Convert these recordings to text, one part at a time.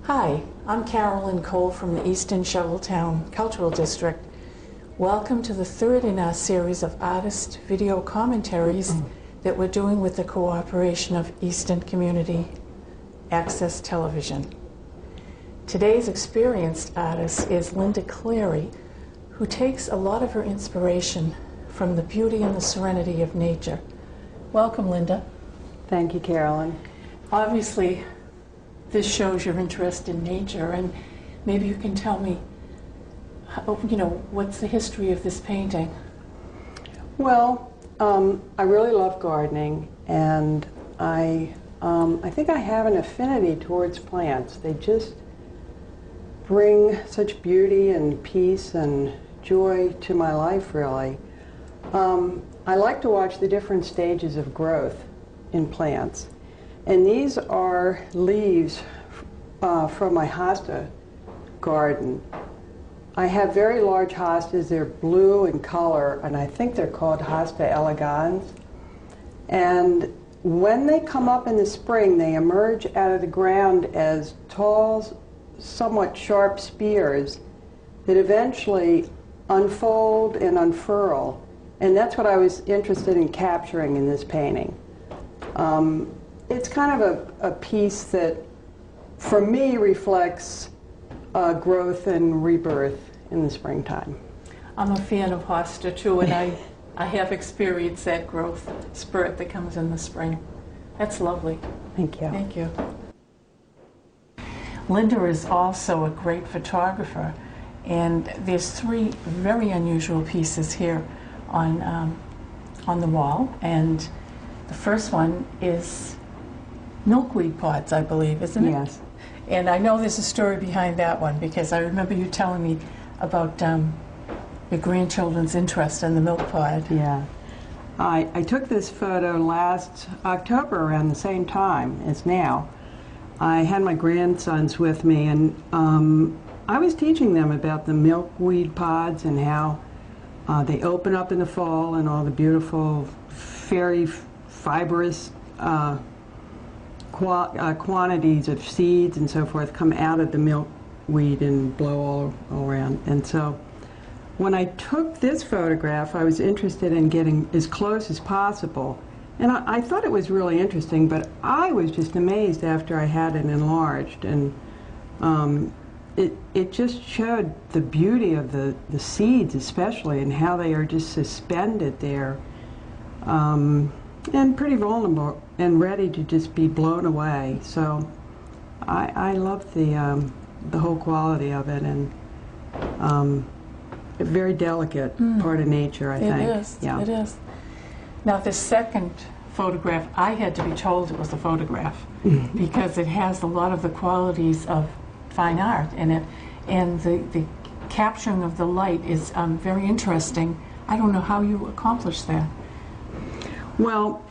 Hi, I'm Carolyn Cole from the Eastern Shoveltown Cultural District. Welcome to the third in our series of artist video commentaries that we're doing with the cooperation of Eastern Community Access Television. Today's experienced artist is Linda Clary, who takes a lot of her inspiration from the beauty and the serenity of nature. Welcome, Linda. Thank you, Carolyn. Obviously, this shows your interest in nature, and maybe you can tell me, what's the history of this painting? Well, I really love gardening, and I think I have an affinity towards plants. They just bring such beauty and peace and joy to my life, really. I like to watch the different stages of growth in plants. And these are leaves from my Hosta Garden. I have very large hostas. They're blue in color, and I think they're called Hosta elegans. And when they come up in the spring, they emerge out of the ground as tall, somewhat sharp spears that eventually unfold and unfurl. And that's what I was interested in capturing in this painting. It's kind of a piece that, for me, reflects growth and rebirth in the springtime. I'm a fan of Hosta too, and I have experienced that growth spurt that comes in the spring. That's lovely. Thank you. Thank you. Linda is also a great photographer, and there's three very unusual pieces here on the wall, and the first one is Milkweed Pods, I believe, isn't it? Yes. And I know there's a story behind that one, because I remember you telling me about your grandchildren's interest in the milk pod. Yeah. I took this photo last October around the same time as now. I had my grandsons with me, and I was teaching them about the milkweed pods and how they open up in the fall and all the beautiful, very fibrous quantities of seeds and so forth come out of the milkweed and blow all around. And so when I took this photograph, I was interested in getting as close as possible. And I thought it was really interesting, but I was just amazed after I had it enlarged. And it just showed the beauty of the seeds, especially, and how they are just suspended there. And pretty vulnerable and ready to just be blown away. So I love the whole quality of it, and a very delicate part of nature, I think. It is. Yeah. It is. Now, the second photograph, I had to be told it was a photograph because it has a lot of the qualities of fine art in it, and the capturing of the light is very interesting. I don't know how you accomplished that. Well,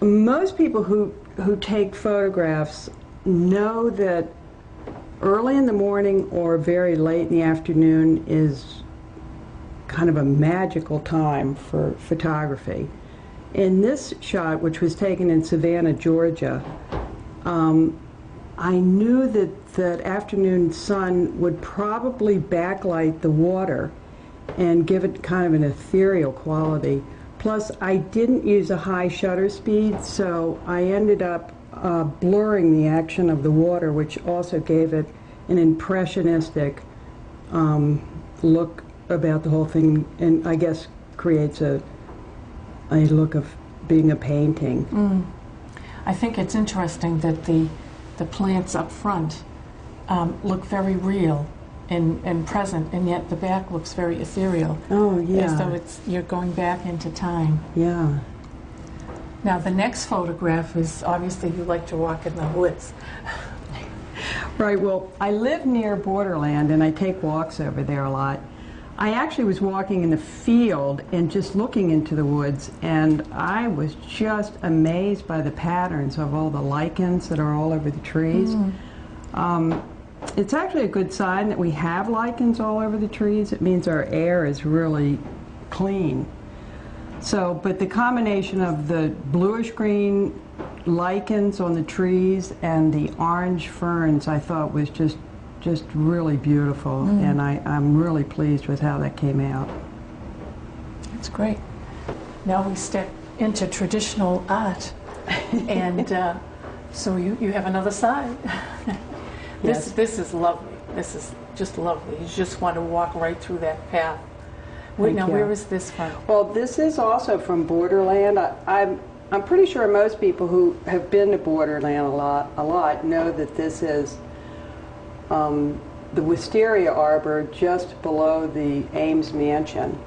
most people who take photographs know that early in the morning or very late in the afternoon is kind of a magical time for photography. In this shot, which was taken in Savannah, Georgia, I knew that afternoon sun would probably backlight the water and give it kind of an ethereal quality. Plus, I didn't use a high shutter speed, so I ended up blurring the action of the water, which also gave it an impressionistic look about the whole thing, and I guess creates a look of being a painting. I think it's interesting that the plants up front look very real and present, and yet the back looks very ethereal. Oh, yeah. As though you're going back into time. Yeah. Now, the next photograph is, obviously, you like to walk in the woods. Right, well, I live near Borderland, and I take walks over there a lot. I actually was walking in the field and just looking into the woods, and I was just amazed by the patterns of all the lichens that are all over the trees. It's actually a good sign that we have lichens all over the trees. It means our air is really clean. So, but the combination of the bluish-green lichens on the trees and the orange ferns I thought was just really beautiful, and I'm really pleased with how that came out. That's great. Now we step into traditional art, and so you have another side. Yes. This is lovely. This is just lovely. You just want to walk right through that path. Wait, now where is this from? Well, this is also from Borderland. I'm pretty sure most people who have been to Borderland a lot know that this is the wisteria arbor just below the Ames Mansion.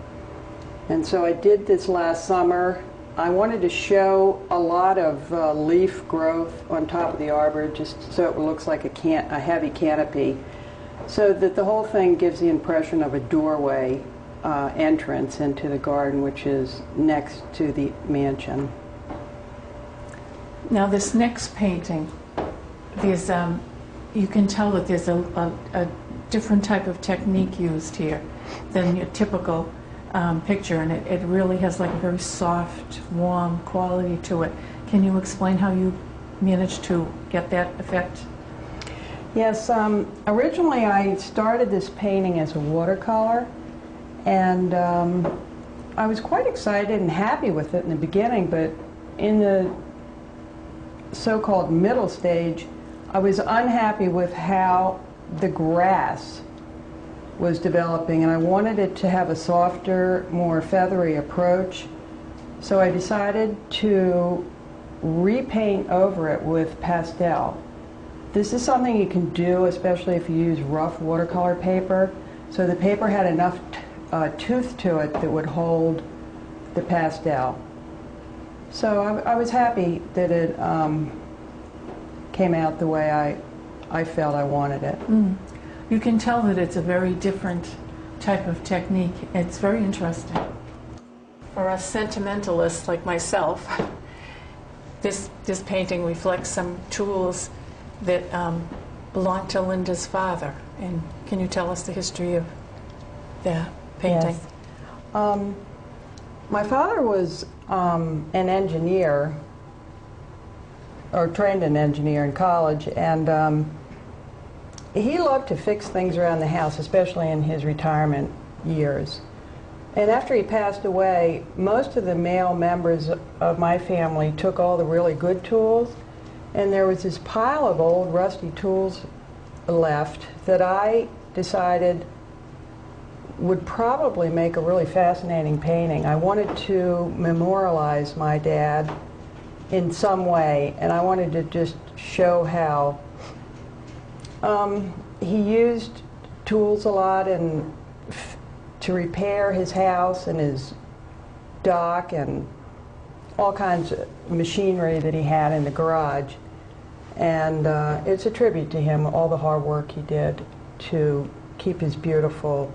And so I did this last summer. I wanted to show a lot of leaf growth on top of the arbor, just so it looks like a heavy canopy, so that the whole thing gives the impression of a doorway entrance into the garden, which is next to the mansion. Now this next painting, there's you can tell that there's a different type of technique used here than your typical picture, and it really has like a very soft, warm quality to it. Can you explain how you managed to get that effect? Yes, originally I started this painting as a watercolor, and I was quite excited and happy with it in the beginning, but in the so-called middle stage, I was unhappy with how the grass was developing, and I wanted it to have a softer, more feathery approach. So I decided to repaint over it with pastel. This is something you can do, especially if you use rough watercolor paper. So the paper had enough tooth to it that would hold the pastel. So I was happy that it came out the way I felt I wanted it. You can tell that it's a very different type of technique. It's very interesting. For us sentimentalists like myself, this painting reflects some tools that belong to Linda's father. And can you tell us the history of that painting? Yes. My father was an engineer, or trained an engineer in college, and he loved to fix things around the house, especially in his retirement years. And after he passed away, most of the male members of my family took all the really good tools, and there was this pile of old rusty tools left that I decided would probably make a really fascinating painting. I wanted to memorialize my dad in some way, and I wanted to just show how he used tools a lot and to repair his house and his dock and all kinds of machinery that he had in the garage. And it's a tribute to him, all the hard work he did to keep his beautiful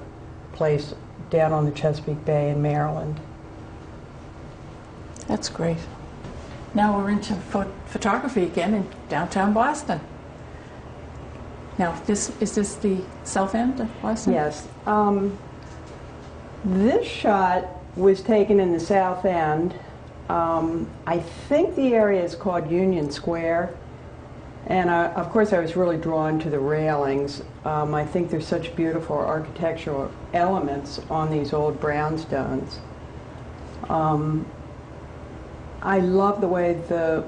place down on the Chesapeake Bay in Maryland. That's great. Now we're into photography again in downtown Boston. Now, is this the south end of Boston? Yes. This shot was taken in the south end. I think the area is called Union Square. And of course I was really drawn to the railings. I think there's such beautiful architectural elements on these old brownstones. I love the way the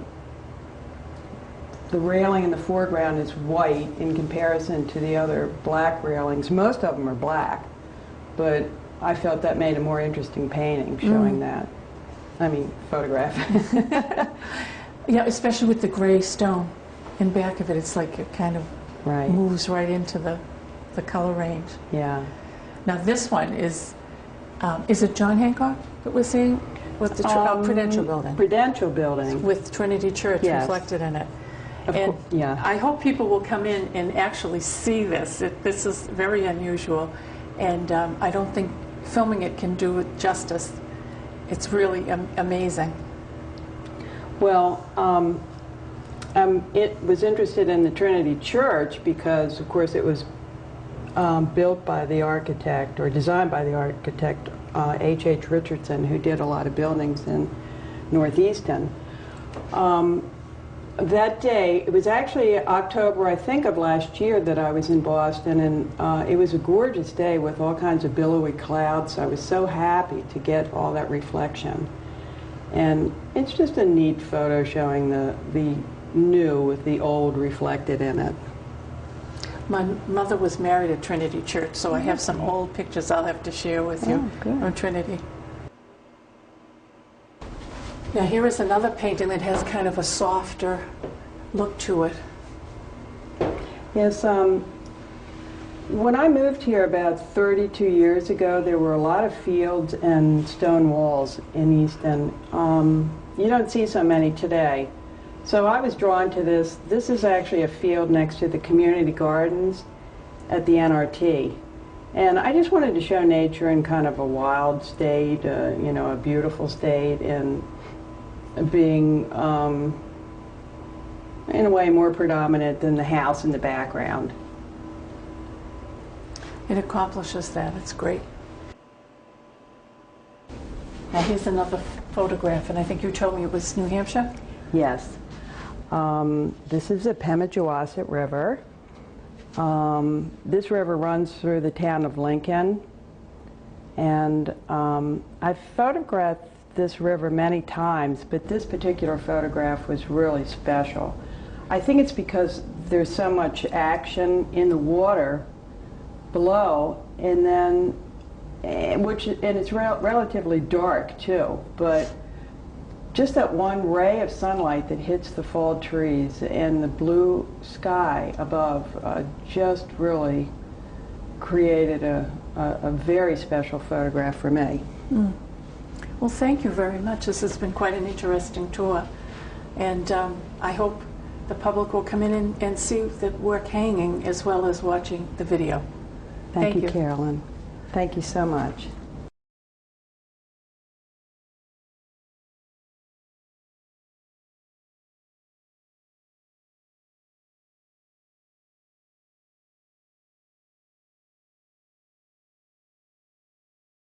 railing in the foreground is white in comparison to the other black railings. Most of them are black, but I felt that made a more interesting painting showing that. I mean, photograph. Yeah, especially with the gray stone in back of it. It's like it kind of moves right into the color range. Yeah. Now this one is it John Hancock that we're seeing? With the Prudential Building. Prudential Building. With Trinity Church reflected in it. Yeah. I hope people will come in and actually see this. This is very unusual, and I don't think filming it can do it justice. It's really amazing. Well, it was interested in the Trinity Church because, of course, it was built by the architect, or designed by the architect, H.H. Richardson, who did a lot of buildings in Northeastern. that day, it was actually October, I think, of last year that I was in Boston, and it was a gorgeous day with all kinds of billowy clouds. I was so happy to get all that reflection. And it's just a neat photo showing the new with the old reflected in it. My mother was married at Trinity Church, so I have some old pictures I'll have to share with you from Trinity. Now here is another painting that has kind of a softer look to it. Yes, when I moved here about 32 years ago, there were a lot of fields and stone walls in Easton. You don't see so many today. So I was drawn to this. This is actually a field next to the community gardens at the NRT. And I just wanted to show nature in kind of a wild state, you know, a beautiful state, and being, in a way, more predominant than the house in the background. It accomplishes that. It's great. Now here's another photograph, and I think you told me it was New Hampshire? Yes. This is the Pemigewasset River. This river runs through the town of Lincoln, and I've photographed this river many times, but this particular photograph was really special. I think it's because there's so much action in the water below, and then it's relatively dark too, but just that one ray of sunlight that hits the fall trees and the blue sky above just really created a very special photograph for me. Mm. Well, thank you very much. This has been quite an interesting tour, and I hope the public will come in and see the work hanging as well as watching the video. Thank you, Carolyn. Thank you so much.